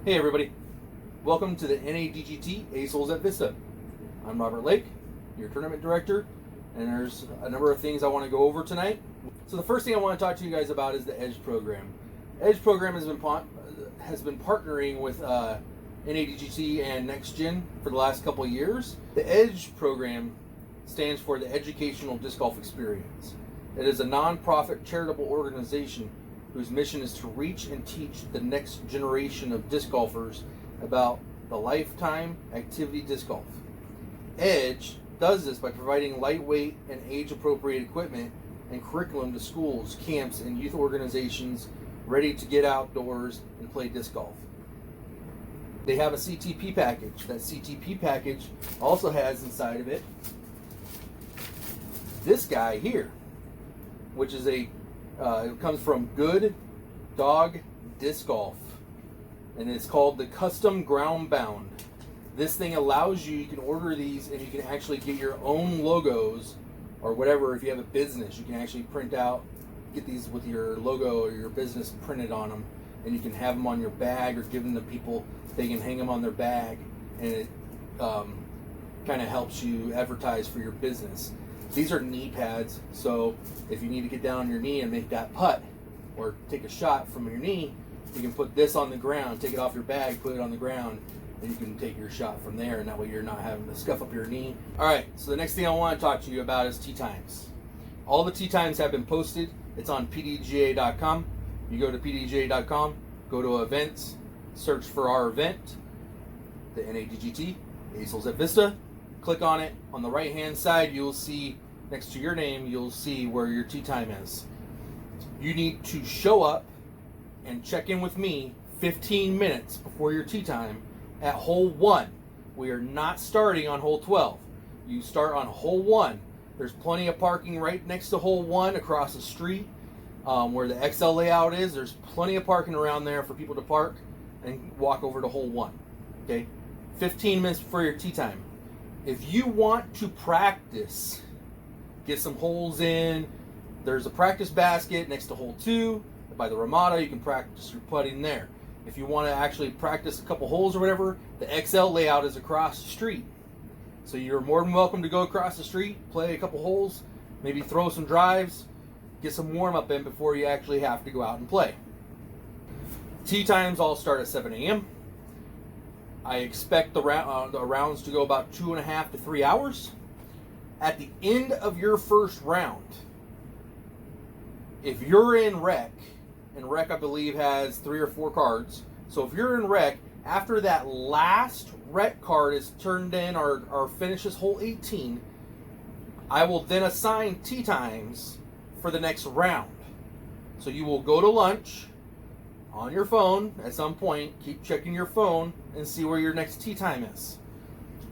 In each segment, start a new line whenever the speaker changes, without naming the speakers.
Hey everybody, welcome to the NADGT Aceholes at Vista. I'm Robert Lake, your tournament director, and there's a number of things I want to go over tonight. So the first thing I want to talk to you guys about is the EDGE program. EDGE program has been partnering with NADGT and NextGen for the last couple of years. The EDGE program stands for the Educational Disc Golf Experience. It is a non-profit charitable organization whose mission is to reach and teach the next generation of disc golfers about the lifetime activity disc golf. EDGE does this by providing lightweight and age-appropriate equipment and curriculum to schools, camps, and youth organizations ready to get outdoors and play disc golf. They have a CTP package. That CTP package also has inside of it this guy here, which is it comes from Good Dog Disc Golf, and it's called the Custom Ground Bound. This thing allows you can order these and you can actually get your own logos or whatever. If you have a business, you can actually get these with your logo or your business printed on them, and you can have them on your bag or give them to people. They can hang them on their bag, and it kind of helps you advertise for your business. These are knee pads, so if you need to get down on your knee and make that putt or take a shot from your knee, you can put this on the ground, take it off your bag, put it on the ground, and you can take your shot from there, and that way you're not having to scuff up your knee. All right, so the next thing I want to talk to you about is tee times. All the tee times have been posted. It's on pdga.com. You go to pdga.com, go to events, search for our event, the NADGT, Aceholes at Vista. Click on it. On the right hand side, you'll see next to your name, you'll see where your tee time is. You need to show up and check in with me 15 minutes before your tee time at hole 1. We are not starting on hole 12. You start on hole 1. There's plenty of parking right next to hole 1 across the street where the XL layout is. There's plenty of parking around there for people to park and walk over to hole 1. Okay, 15 minutes before your tee time. If you want to practice, get some holes in, there's a practice basket next to hole 2 by the Ramada. You can practice your putting there. If you want to actually practice a couple holes or whatever, the XL layout is across the street. So you're more than welcome to go across the street, play a couple holes, maybe throw some drives, get some warm-up in before you actually have to go out and play. Tee times all start at 7 a.m. I expect the rounds to go about 2.5 to 3 hours. At the end of your first round, if you're in rec, and rec I believe has 3 or 4 cards, so if you're in rec, after that last rec card is turned in or finishes hole 18, I will then assign tee times for the next round. So you will go to lunch on your phone at some point, keep checking your phone and see where your next tee time is.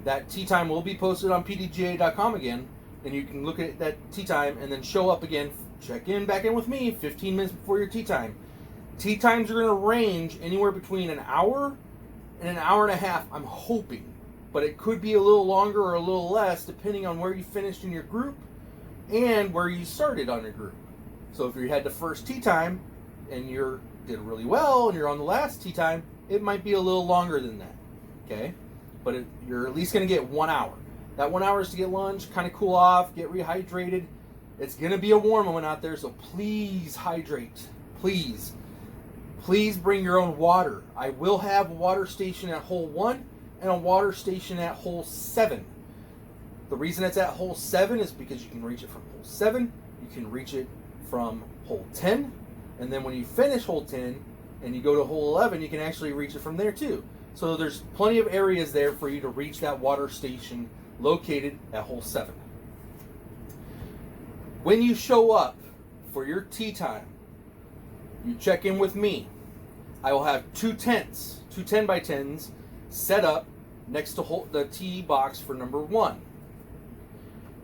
That tee time will be posted on pdga.com again, and you can look at that tee time and then show up again, back in with me 15 minutes before your tee time. Tee times are going to range anywhere between an hour and an hour and a half, I'm hoping, but it could be a little longer or a little less depending on where you finished in your group and where you started on your group. So if you had the first tee time and you did really well and you're on the last tee time, it might be a little longer than that, okay? But you're at least going to get 1 hour. That 1 hour is to get lunch, kind of cool off, get rehydrated. It's going to be a warm one out there, so please hydrate. Please bring your own water. I will have a water station at hole 1 and a water station at hole 7. The reason it's at hole 7 is because you can reach it from hole 7, you can reach it from hole 10, and then when you finish hole 10 and you go to hole 11, you can actually reach it from there too. So there's plenty of areas there for you to reach that water station located at hole 7. When you show up for your tee time, you check in with me. I will have 2 tents, 2 10x10s set up next to the tee box for number 1.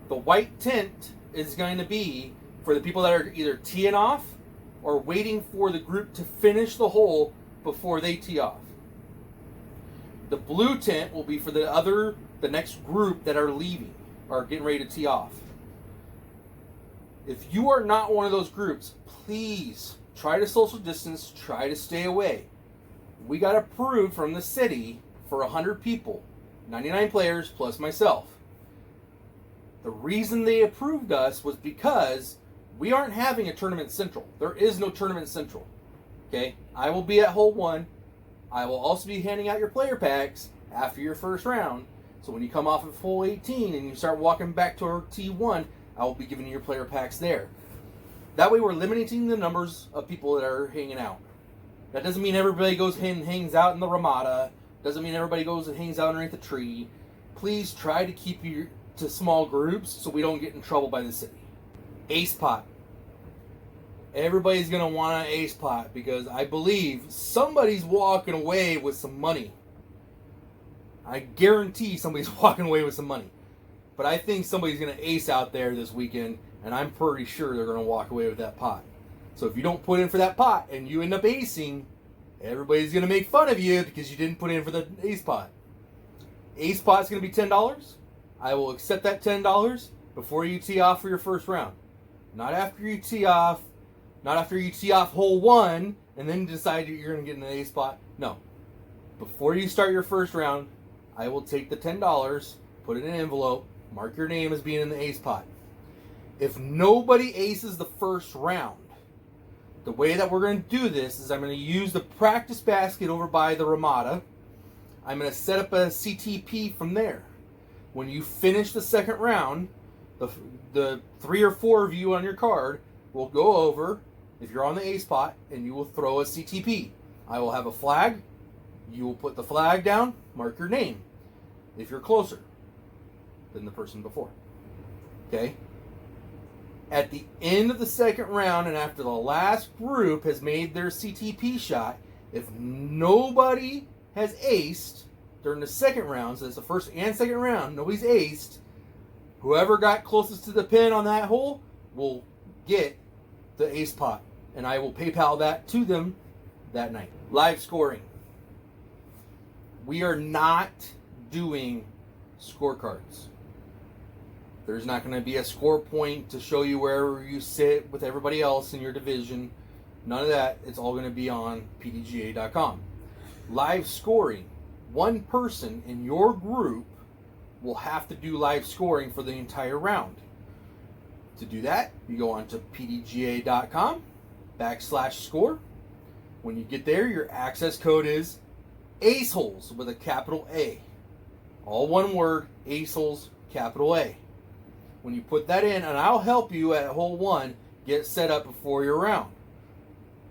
The white tent is going to be for the people that are either teeing off or waiting for the group to finish the hole before they tee off. The blue tent will be for the next group that are leaving or getting ready to tee off. If you are not one of those groups, please try to social distance, try to stay away. we got approved from the city for 100 people, 99 players plus myself. The reason they approved us was because we aren't having a tournament central. There is no tournament central. Okay? I will be at hole 1. I will also be handing out your player packs after your first round. So when you come off of hole 18 and you start walking back to our T1, I will be giving you your player packs there. That way we're limiting the numbers of people that are hanging out. That doesn't mean everybody goes and hangs out in the Ramada. Doesn't mean everybody goes and hangs out underneath the tree. Please try to keep you to small groups so we don't get in trouble by the city. Ace pot. Everybody's going to want an ace pot because I believe somebody's walking away with some money. I guarantee somebody's walking away with some money. But I think somebody's going to ace out there this weekend, and I'm pretty sure they're going to walk away with that pot. So if you don't put in for that pot and you end up acing, everybody's going to make fun of you because you didn't put in for the ace pot. Ace pot's going to be $10. I will accept that $10 before you tee off for your first round. Not after you tee off. Not after you tee off hole 1 and then decide you're going to get an ace pot. No. Before you start your first round, I will take the $10, put it in an envelope, mark your name as being in the ace pot. If nobody aces the first round, the way that we're going to do this is I'm going to use the practice basket over by the Ramada. I'm going to set up a CTP from there. When you finish the second round, the 3 or 4 of you on your card will go over, if you're on the ace pot, and you will throw a CTP. I will have a flag. You will put the flag down, mark your name, if you're closer than the person before. Okay? At the end of the second round, and after the last group has made their CTP shot, if nobody has aced during the second round, so it's the first and second round, nobody's aced, whoever got closest to the pin on that hole will get the ace pot. And I will PayPal that to them that night. Live scoring. We are not doing scorecards. There's not going to be a score point to show you where you sit with everybody else in your division. None of that. It's all going to be on pdga.com. Live scoring. One person in your group will have to do live scoring for the entire round. To do that, you go on to pdga.com/score. When you get there, your access code is Aceholes with a capital A. All one word, Aceholes, capital A. When you put that in, and I'll help you at hole 1 get set up before your round.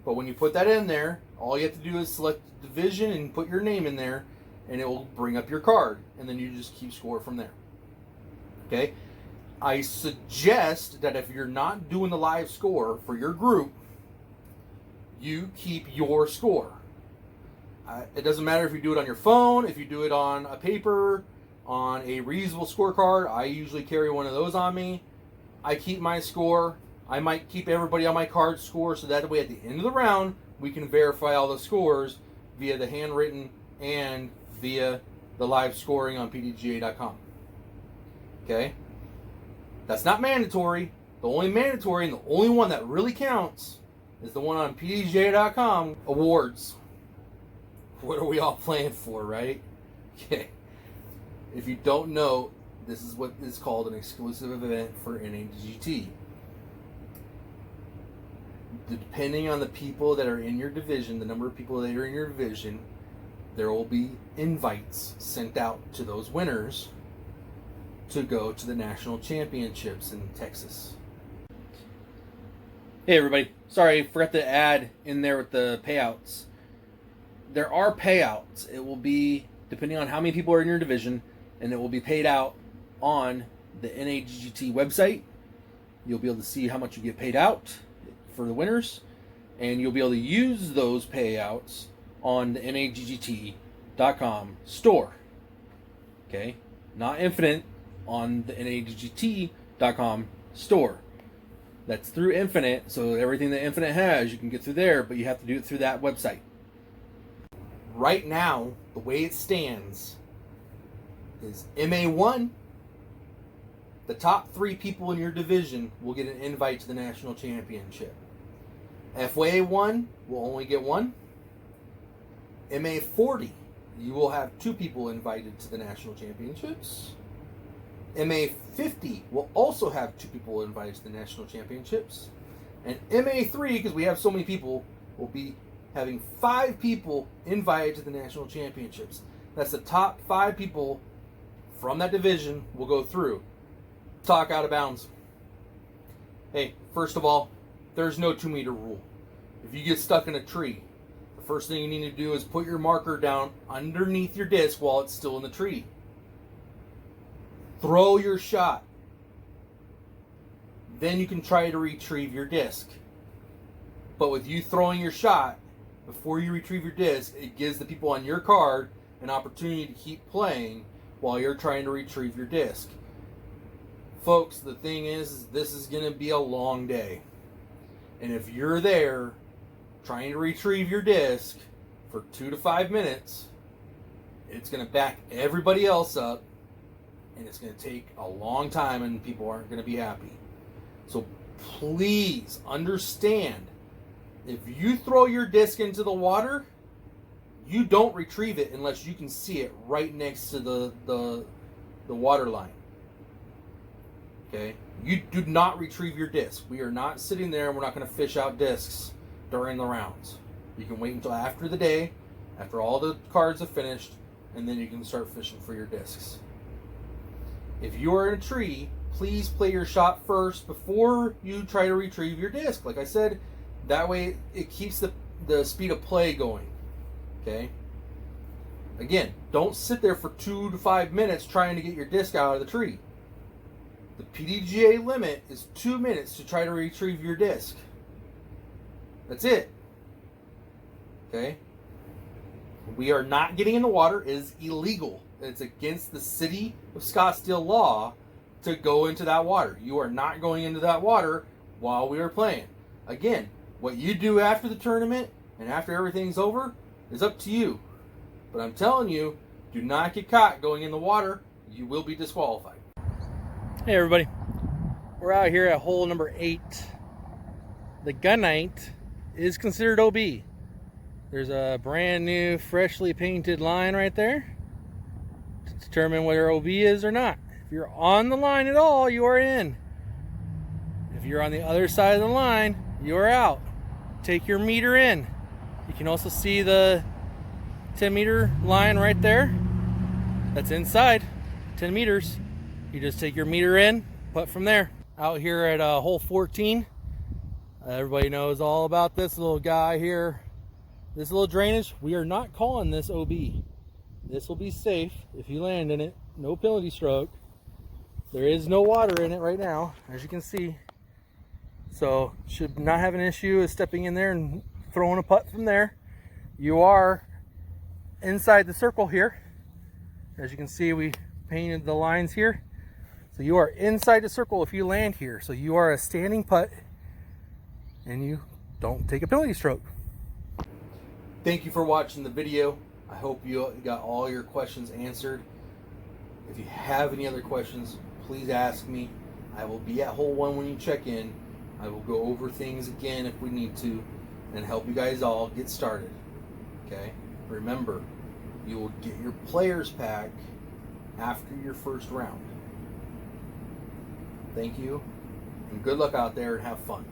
But when you put that in there, all you have to do is select division and put your name in there, and it will bring up your card. And then you just keep score from there. Okay? I suggest that if you're not doing the live score for your group, you keep your score. It doesn't matter if you do it on your phone, if you do it on a paper, on a reusable scorecard. I usually carry one of those on me. I keep my score. I might keep everybody on my card score so that way at the end of the round we can verify all the scores via the handwritten and via the live scoring on pdga.com. Okay? That's not mandatory. The only mandatory and the only one that really counts is the one on pdga.com. Awards. What are we all playing for, right? Okay. If you don't know, this is what is called an exclusive event for NADGT. Depending on the people that are in your division, the number of people that are in your division, there will be invites sent out to those winners to go to the national championships in Texas. Hey everybody, sorry, I forgot to add in there with the payouts. There are payouts. It will be depending on how many people are in your division, and it will be paid out on the NADGT website. You'll be able to see how much you get paid out for the winners, and you'll be able to use those payouts on the NADGT.com store. Okay? Not Infinite, on the NADGT.com store. That's through Infinite, so everything that Infinite has, you can get through there, but you have to do it through that website. Right now, the way it stands is MA1, the top 3 people in your division will get an invite to the national championship. FYA1 will only get one. MA40, you will have 2 people invited to the national championships. MA50 will also have 2 people invited to the national championships. And MA3, because we have so many people, will be having 5 people invited to the national championships. That's the top 5 people from that division will go through. Talk out of bounds. Hey, first of all, there's no 2-meter rule. If you get stuck in a tree, the first thing you need to do is put your marker down underneath your disc while it's still in the tree. Throw your shot. Then you can try to retrieve your disc. But with you throwing your shot, before you retrieve your disc, it gives the people on your card an opportunity to keep playing while you're trying to retrieve your disc. Folks, the thing is this is going to be a long day. And if you're there trying to retrieve your disc for 2 to 5 minutes, it's going to back everybody else up, and it's going to take a long time, and people aren't going to be happy. So please understand, if you throw your disc into the water, you don't retrieve it unless you can see it right next to the water line. Okay? You do not retrieve your disc. We are not sitting there and we're not going to fish out discs during the rounds. You can wait until after the day, after all the cards have finished, and then you can start fishing for your discs. If you are in a tree, please play your shot first before you try to retrieve your disc. Like I said, that way it keeps the speed of play going. Okay? Again, don't sit there for 2 to 5 minutes trying to get your disc out of the tree. The PDGA limit is 2 minutes to try to retrieve your disc. That's it. Okay? We are not getting in the water. It is illegal. It's against the city of Scottsdale law to go into that water. You are not going into that water while we are playing. Again, what you do after the tournament and after everything's over is up to you. But I'm telling you, do not get caught going in the water. You will be disqualified.
Hey everybody, we're out here at hole number 8. The gunite is considered OB. There's a brand new freshly painted line right there to determine whether OB is or not. If you're on the line at all, you are in. If you're on the other side of the line, you are out. Take your meter in. You can also see the 10-meter line right there. That's inside 10 meters. You just take your meter in, putt from there. Out here at hole 14, everybody knows all about this little guy here. This little drainage, we are not calling this OB. This will be safe if you land in it. No penalty stroke. There is no water in it right now, as you can see. So should not have an issue with stepping in there and throwing a putt from there. You are inside the circle here. As you can see, we painted the lines here. So you are inside the circle if you land here. So you are a standing putt and you don't take a penalty stroke.
Thank you for watching the video. I hope you got all your questions answered. If you have any other questions, please ask me. I will be at hole 1 when you check in. I will go over things again if we need to and help you guys all get started. Okay? Remember, you will get your players pack after your first round. Thank you, and good luck out there and have fun.